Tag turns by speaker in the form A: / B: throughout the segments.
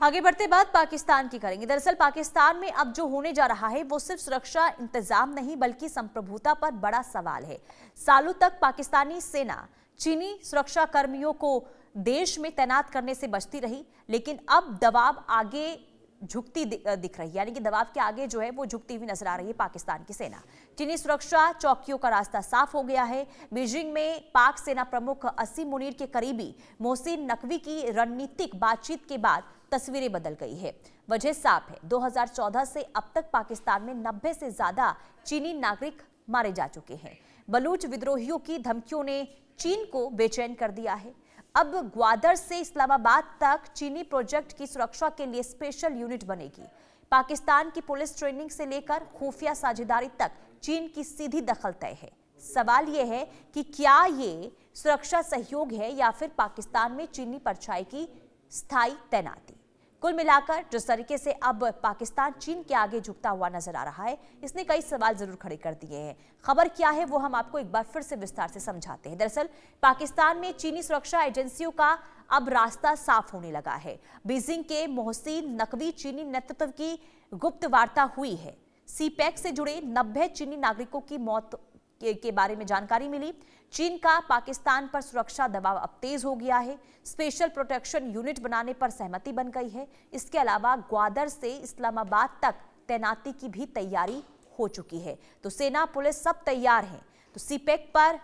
A: आगे बढ़ते बात पाकिस्तान की करेंगे। दरअसल पाकिस्तान में अब जो होने जा रहा है वो सिर्फ सुरक्षा इंतजाम नहीं बल्कि संप्रभुता पर बड़ा सवाल है। सालों तक पाकिस्तानी सेना चीनी सुरक्षा कर्मियों को देश में तैनात करने से बचती रही, लेकिन अब दबाव आगे झुकती दिख रही है, यानी कि दबाव के आगे जो है वो झुकती हुई नजर आ रही है पाकिस्तान की सेना। चीनी सुरक्षा चौकियों का रास्ता साफ हो गया है। बीजिंग में पाक सेना प्रमुख असीम मुनीर के करीबी मोहसिन नकवी की रणनीतिक बातचीत के बाद तस्वीरें बदल गई है। वजह साफ है, 2014 से अब तक पाकिस्तान में 90 से ज्यादा चीनी नागरिक मारे जा चुके हैं। बलूच विद्रोहियों की धमकियों ने चीन को बेचैन कर दिया है। अब ग्वादर से इस्लामाबाद तक चीनी प्रोजेक्ट की सुरक्षा के लिए स्पेशल यूनिट बनेगी। पाकिस्तान की पुलिस ट्रेनिंग से लेकर खुफिया साझेदारी तक चीन की सीधी दखल तय है। सवाल यह है कि क्या ये सुरक्षा सहयोग है या फिर पाकिस्तान में चीनी परछाई की स्थायी तैनाती। कुल मिलाकर जिस तरीके से अब पाकिस्तान चीन के आगे झुकता हुआ नजर आ रहा है, इसने कई सवाल जरूर खड़े कर दिए हैं। खबर क्या है वो हम आपको एक बार फिर से विस्तार से समझाते हैं। दरअसल पाकिस्तान में चीनी सुरक्षा एजेंसियों का अब रास्ता साफ होने लगा है। बीजिंग के मोहसिन नकवी चीनी नेतृत्व की गुप्त वार्ता हुई है। सीपैक से जुड़े 90 चीनी नागरिकों की मौत के बारे में जानकारी मिली। चीन का पाकिस्तान पर सुरक्षा दबाव अब तेज हो गया है। स्पेशल प्रोटेक्शन यूनिट बनाने पर सहमति बन गई है। इसके अलावा ग्वादर से इस्लामाबाद तक तैनाती की भी तैयारी हो चुकी है। तो सेना पुलिस सब तैयार हैं। तो सीपैक पर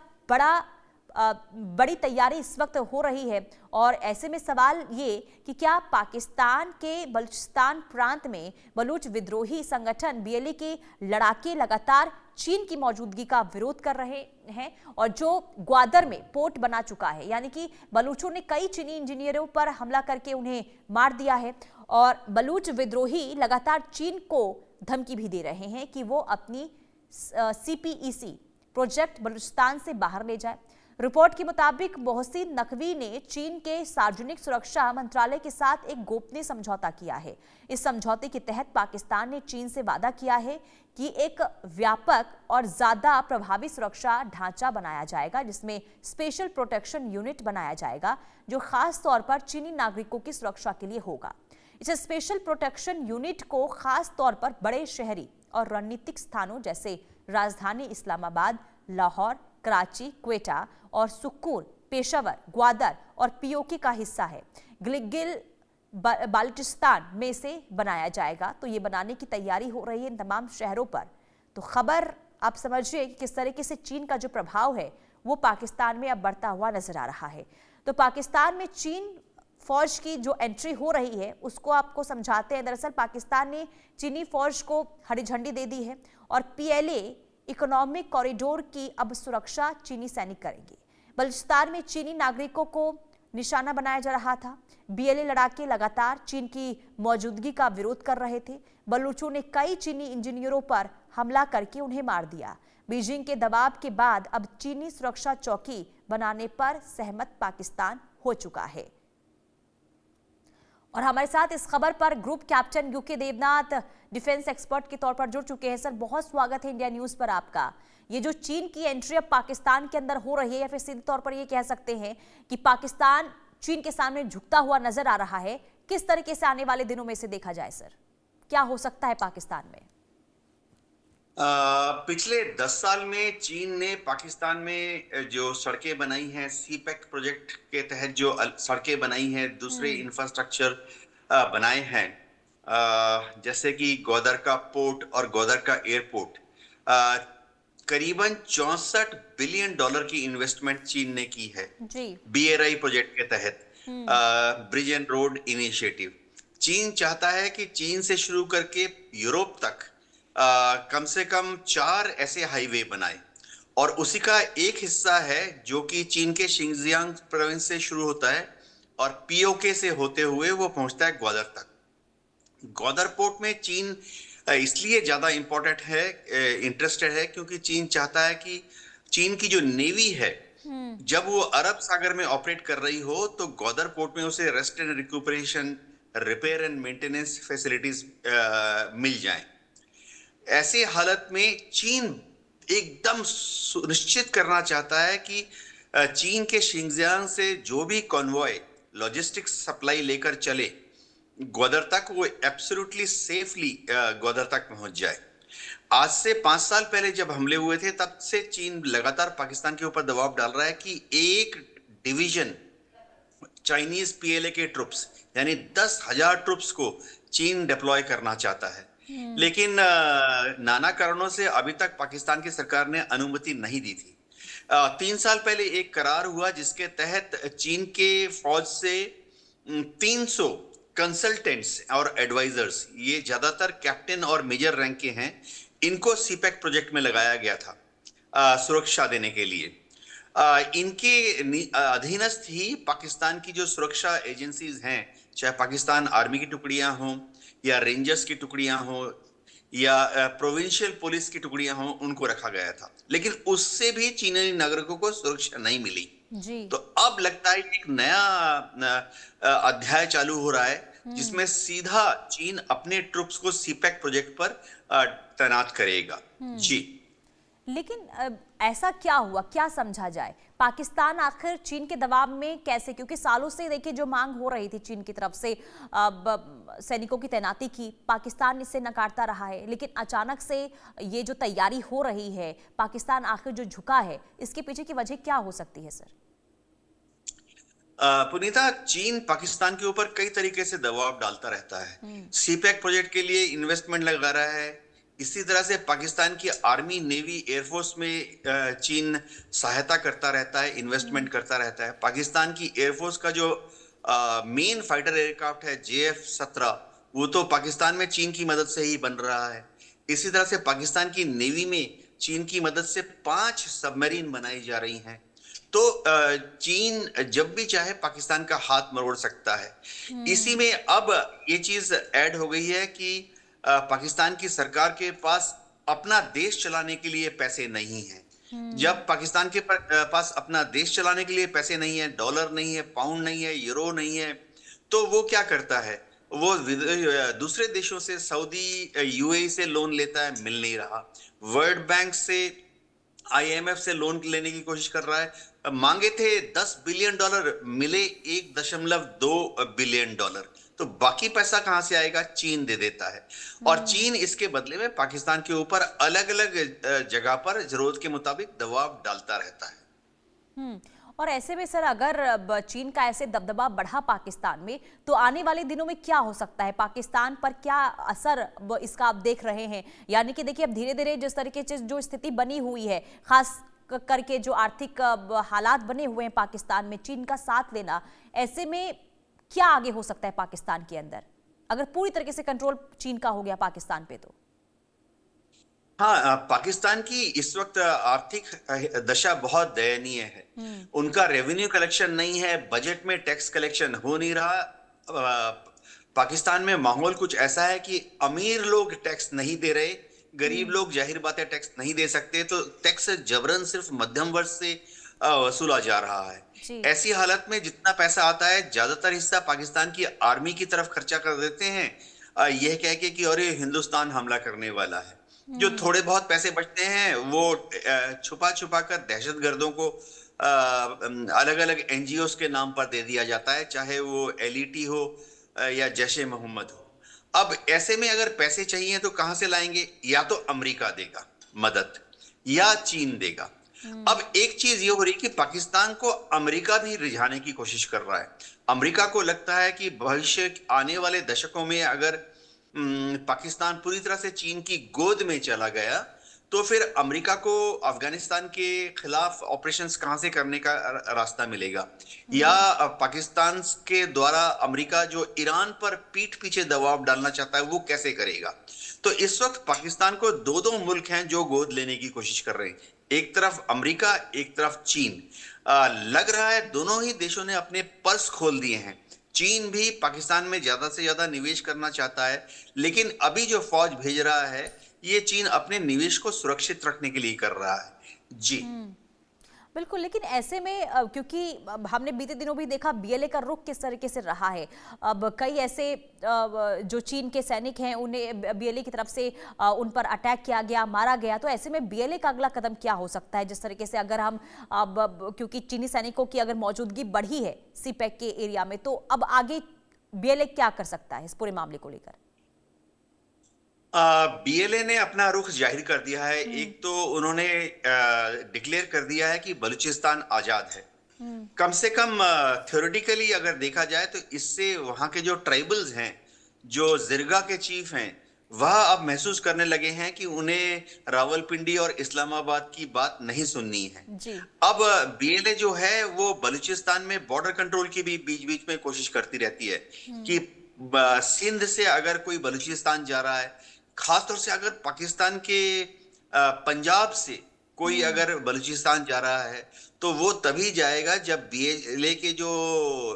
A: बड़ी तैयारी इस वक्त हो रही है और ऐसे में सवाल ये कि क्या पाकिस्तान के बलूचिस्तान प्रांत में बलूच विद्रोही संगठन बीएलए के लड़ाके लगातार चीन की मौजूदगी का विरोध कर रहे हैं और जो ग्वादर में पोर्ट बना चुका है, यानी कि बलूचों ने कई चीनी इंजीनियरों पर हमला करके उन्हें मार दिया है और बलूच विद्रोही लगातार चीन को धमकी भी दे रहे हैं कि वो अपनी सीपीईसी प्रोजेक्ट बलूचिस्तान से बाहर ले जाए। रिपोर्ट के मुताबिक मोहसिन नकवी ने चीन के सार्वजनिक सुरक्षा मंत्रालय के साथ एक गोपनीय समझौता किया है। इस समझौते के तहत पाकिस्तान ने चीन से वादा किया है कि एक व्यापक और ज्यादा प्रभावी सुरक्षा ढांचा बनाया जाएगा, जिसमें स्पेशल प्रोटेक्शन यूनिट बनाया जाएगा जो खास तौर पर चीनी नागरिकों की सुरक्षा के लिए होगा। इस स्पेशल प्रोटेक्शन यूनिट को खास तौर पर बड़े शहरी और रणनीतिक स्थानों जैसे राजधानी इस्लामाबाद, लाहौर, कराची, क्वेटा और सुक्कूर, पेशावर, ग्वादर और पीओके का हिस्सा है। गिलगित बाल्टिस्तान में से बनाया जाएगा। तो ये बनाने की तैयारी हो रही है इन तमाम शहरों पर। तो खबर आप समझिए कि किस तरीके से चीन का जो प्रभाव है वो पाकिस्तान में अब बढ़ता हुआ नजर आ रहा है। तो पाकिस्तान में चीन फौज की जो एंट्री हो रही है उसको आपको समझाते हैं। दरअसल पाकिस्तान ने चीनी फौज को हरी झंडी दे दी है और पीएलए इकोनॉमिक कॉरिडोर की अब सुरक्षा चीनी सैनिक करेंगे। बलूचिस्तान में चीनी नागरिकों को निशाना बनाया जा रहा था। बीएलए लड़ाके लगातार चीन की मौजूदगी का विरोध कर रहे थे। बलूचों ने कई चीनी इंजीनियरों पर हमला करके उन्हें मार दिया। बीजिंग के दबाव के बाद अब चीनी सुरक्षा चौकी बनाने पर सहमत पाकिस्तान हो चुका है। और हमारे साथ इस खबर पर group captain UK Devnath defence expert के तौर पर जुड़ चुके हैं। सर, बहुत स्वागत है इंडिया न्यूज पर आपका। ये जो चीन की एंट्री अब पाकिस्तान के अंदर हो रही है, या फिर सीधे तौर पर ये कह सकते हैं कि पाकिस्तान चीन के सामने झुकता हुआ नजर आ रहा है, किस तरीके से आने वाले दिनों में से देखा जाए सर, क्या हो सकता है पाकिस्तान में?
B: पिछले 10 साल में चीन ने पाकिस्तान में जो सड़कें बनाई हैं, सीपैक प्रोजेक्ट के तहत जो सड़कें बनाई हैं, दूसरे इंफ्रास्ट्रक्चर बनाए हैं, जैसे कि ग्वादर का पोर्ट और ग्वादर का एयरपोर्ट, करीबन 64 बिलियन डॉलर की इन्वेस्टमेंट चीन ने की है बीएरआई प्रोजेक्ट के तहत, ब्रिज एंड रोड इनिशिएटिव। चीन चाहता है कि चीन से शुरू करके यूरोप तक कम से कम 4 ऐसे हाईवे बनाए और उसी का एक हिस्सा है जो कि चीन के शिंगजियांग प्रोविंस से शुरू होता है और पीओके से होते हुए वो पहुंचता है ग्वादर तक। ग्वादर पोर्ट में चीन इसलिए ज्यादा इंपॉर्टेंट है, इंटरेस्टेड है, क्योंकि चीन चाहता है कि चीन की जो नेवी है जब वो अरब सागर में ऑपरेट कर रही हो तो ग्वादर पोर्ट में उसे rest and recuperation, repair and maintenance facilities मिल जाएं। ऐसे हालत में चीन एकदम सुनिश्चित करना चाहता है कि चीन के शिंगजियांग से जो भी कॉन्वॉय लॉजिस्टिक्स सप्लाई लेकर चले ग्वादर तक, वो एब्सोल्युटली सेफली ग्वादर तक पहुंच जाए। आज से 5 साल पहले जब हमले हुए थे, तब से चीन लगातार पाकिस्तान के ऊपर दबाव डाल रहा है कि एक डिवीजन चाइनीज पीएलए के ट्रुप्स, यानी 10,000 ट्रुप्स को चीन डिप्लॉय करना चाहता है। लेकिन नाना कारणों से अभी तक पाकिस्तान की सरकार ने अनुमति नहीं दी थी। 3 साल पहले एक करार हुआ जिसके तहत चीन के फौज से 300 कंसल्टेंट्स और एडवाइजर्स, ये ज्यादातर कैप्टन और मेजर रैंक के हैं, इनको सीपैक प्रोजेक्ट में लगाया गया था सुरक्षा देने के लिए। इनके अधीनस्थ ही पाकिस्तान की जो सुरक्षा एजेंसीज हैं, चाहे पाकिस्तान आर्मी की टुकड़ियां हों या रेंजर्स की टुकड़ियां हों या प्रोविंशियल पुलिस की टुकड़ियां हों, उनको रखा गया था। लेकिन उससे भी चीनी नागरिकों को सुरक्षा नहीं मिली।
A: जी।
B: तो अब लगता है कि एक नया अध्याय चालू हो रहा है जिसमें सीधा चीन अपने ट्रुप्स को सीपैक प्रोजेक्ट पर तैनात करेगा। जी।
A: लेकिन ऐसा क्या हुआ, क्या समझा जाए? पाकिस्तान आखिर चीन के दबाव में कैसे, क्योंकि सालों से देखिए जो मांग हो रही थी चीन की तरफ से सैनिकों की तैनाती की, पाकिस्तान इसे नकारता रहा है, लेकिन अचानक से ये जो तैयारी हो रही है, पाकिस्तान आखिर जो झुका है, इसके पीछे की वजह क्या हो सकती है सर?
B: पुनीता, चीन पाकिस्तान के ऊपर कई तरीके से दबाव डालता रहता है। सीपैक प्रोजेक्ट के लिए इन्वेस्टमेंट लगा रहा है। इसी तरह से पाकिस्तान की आर्मी, नेवी, एयरफोर्स में चीन सहायता करता रहता है, इन्वेस्टमेंट करता रहता है। पाकिस्तान की एयरफोर्स का जो मेन फाइटर एयरक्राफ्ट है JF-17, वो तो पाकिस्तान में चीन की मदद से ही बन रहा है। इसी तरह से पाकिस्तान की नेवी में चीन की मदद से 5 सबमरीन बनाई जा रही हैं। तो चीन जब भी चाहे पाकिस्तान का हाथ मरोड़ सकता है। इसी में अब ये चीज ऐड हो गई है कि पाकिस्तान की सरकार के पास अपना देश चलाने के लिए पैसे नहीं हैं। जब पाकिस्तान के पास अपना देश चलाने के लिए पैसे नहीं है, डॉलर नहीं है, पाउंड नहीं है, यूरो नहीं है, तो वो क्या करता है? वो दूसरे देशों से, सऊदी, UAE से लोन लेता है, मिल नहीं रहा। वर्ल्ड बैंक से, IMF से लोन लेने की कोशिश कर रहा है। मांगे थे $10 बिलियन, मिले $1.2 बिलियन। तो बाकी पैसा कहां से आएगा? चीन दे देता है। और चीन इसके बदले में पाकिस्तान के ऊपर अलग अलग जगह पर जरूरत के मुताबिक दबाव डालता रहता है।
A: और ऐसे में सर, अगर चीन का ऐसे दबदबा बढ़ा पाकिस्तान में, तो आने वाले दिनों में क्या हो सकता है? पाकिस्तान पर क्या असर इसका आप देख रहे हैं? यानी कि देखिए, अब धीरे धीरे जिस तरीके से जो स्थिति बनी हुई है, खास करके जो आर्थिक हालात बने हुए हैं पाकिस्तान में, चीन का साथ लेना, ऐसे में क्या आगे हो सकता है पाकिस्तान के अंदर, अगर पूरी तरीके से कंट्रोल चीन का हो गया पाकिस्तान पे? तो
B: हाँ, पाकिस्तान की इस वक्त आर्थिक दशा बहुत दयनीय है। उनका रेवेन्यू कलेक्शन नहीं है, बजट में टैक्स कलेक्शन हो नहीं रहा। पाकिस्तान में माहौल कुछ ऐसा है कि अमीर लोग टैक्स नहीं दे रहे, गरीब लोग जाहिर बात है टैक्स नहीं दे सकते, तो टैक्स जबरन सिर्फ मध्यम वर्ग से वसूला जा रहा है। ऐसी हालत में जितना पैसा आता है, ज्यादातर हिस्सा पाकिस्तान की आर्मी की तरफ खर्चा कर देते हैं, यह कह के कि अरे हिंदुस्तान हमला करने वाला है। जो थोड़े बहुत पैसे बचते हैं वो छुपा छुपा कर दहशतगर्दों को अलग अलग NGOs के नाम पर दे दिया जाता है, चाहे वो LET हो या जैश ए मोहम्मद हो। अब ऐसे में अगर पैसे चाहिए तो कहां से लाएंगे? या तो अमेरिका देगा मदद या चीन देगा। अब एक चीज ये हो रही कि पाकिस्तान को अमेरिका भी रिझाने की कोशिश कर रहा है। अमेरिका को लगता है कि भविष्य आने वाले दशकों में अगर पाकिस्तान पूरी तरह से चीन की गोद में चला गया, तो फिर अमेरिका को अफगानिस्तान के खिलाफ ऑपरेशंस कहां से करने का रास्ता मिलेगा? या पाकिस्तान के द्वारा अमेरिका जो ईरान पर पीठ पीछे दबाव डालना चाहता है, वो कैसे करेगा? तो इस वक्त पाकिस्तान को दो मुल्क हैं जो गोद लेने की कोशिश कर रहे हैं, एक तरफ अमेरिका, एक तरफ चीन। लग रहा है दोनों ही देशों ने अपने पर्स खोल दिए हैं। चीन भी पाकिस्तान में ज्यादा से ज्यादा निवेश करना चाहता है, लेकिन अभी जो फौज भेज रहा है, ये चीन अपने निवेश को सुरक्षित रखने के लिए कर रहा है। जी
A: बिल्कुल। लेकिन ऐसे में क्योंकि हमने बीते दिनों भी देखा BLA का रुख किस तरीके से रहा है, अब कई ऐसे जो चीन के सैनिक हैं उन्हें BLA की तरफ से उन पर अटैक किया गया, मारा गया। तो ऐसे में BLA का अगला कदम क्या हो सकता है? जिस तरीके से अगर हम अब क्योंकि चीनी सैनिकों की अगर मौजूदगी बढ़ी है सीपैक के एरिया में, तो अब आगे बीएलए क्या कर सकता है इस पूरे मामले को लेकर?
B: बीएलए ने अपना रुख जाहिर कर दिया है। एक तो उन्होंने डिक्लेयर कर दिया है कि बलूचिस्तान आजाद है। कम से कम थ्योरेटिकली अगर देखा जाए तो इससे वहां के जो ट्राइबल्स हैं, जो जिरगा के चीफ हैं, वह अब महसूस करने लगे हैं कि उन्हें रावलपिंडी और इस्लामाबाद की बात नहीं सुननी है।
A: जी।
B: अब बीएलए जो है वो बलूचिस्तान में बॉर्डर कंट्रोल की भी बीच बीच में कोशिश करती रहती है कि सिंध से अगर कोई बलूचिस्तान जा रहा है, खासतौर से अगर पाकिस्तान के पंजाब से कोई अगर बलूचिस्तान जा रहा है तो वो तभी जाएगा जब बीएलए के जो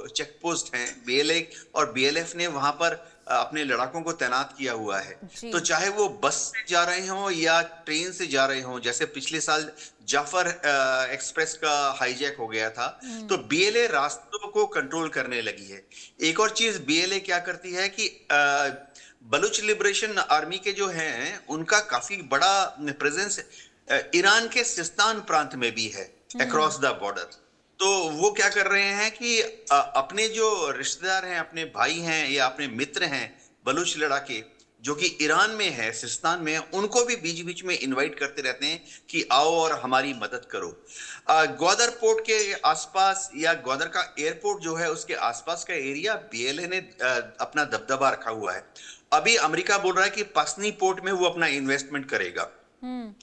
B: चेक पोस्ट हैं, बीएलए और बीएलएफ ने वहां पर अपने लड़ाकों को तैनात किया हुआ है।
A: जी।
B: तो चाहे वो बस से जा रहे हों या ट्रेन से जा रहे हों, जैसे पिछले साल जाफर एक्सप्रेस का हाईजैक हो गया था, तो बीएलए रास्तों को कंट्रोल करने लगी है। एक और चीज बीएलए क्या करती है कि बलूच लिबरेशन आर्मी के जो हैं उनका काफी बड़ा प्रेजेंस ईरान के सिस्तान प्रांत में भी है, अक्रॉस द बॉर्डर। तो वो क्या कर रहे हैं कि अपने जो रिश्तेदार हैं, अपने भाई हैं या अपने मित्र हैं बलूच लड़ाके जो कि ईरान में है, सिस्तान में है, उनको भी बीच बीच में इनवाइट करते रहते हैं कि आओ और हमारी मदद करो। ग्वादर पोर्ट के आसपास या ग्वादर का एयरपोर्ट जो है उसके आसपास का एरिया बीएलए ने अपना दबदबा रखा हुआ है। अभी अमेरिका बोल रहा है कि पासनी पोर्ट में वो अपना इन्वेस्टमेंट करेगा,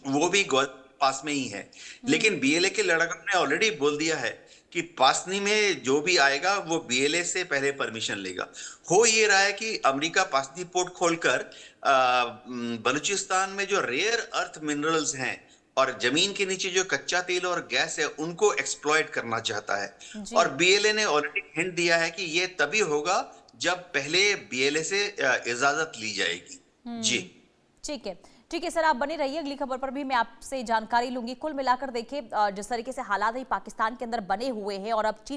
B: वो भी ग्वादर पास में ही है। लेकिन बीएलए के लड़कों ने ऑलरेडी बोल दिया है कि पासनी में जो भी आएगा वो बीएलए से पहले परमिशन लेगा। हो ये रहा है कि अमेरिका पासनी पोर्ट खोलकर बलूचिस्तान में जो रेयर अर्थ मिनरल्स हैं और जमीन के नीचे जो कच्चा तेल और गैस है उनको एक्सप्लॉइट करना चाहता है। और बीएलए ने ऑलरेडी हिंट दिया है कि ये तभी होगा जब पहले बीएलए से इजाजत ली जाएगी। जी
A: ठीक है सर, आप बने रहिए, अगली खबर पर भी मैं आपसे जानकारी लूंगी। कुल मिलाकर देखिए जिस तरीके से हालात ही पाकिस्तान के अंदर बने हुए हैं और अब चीन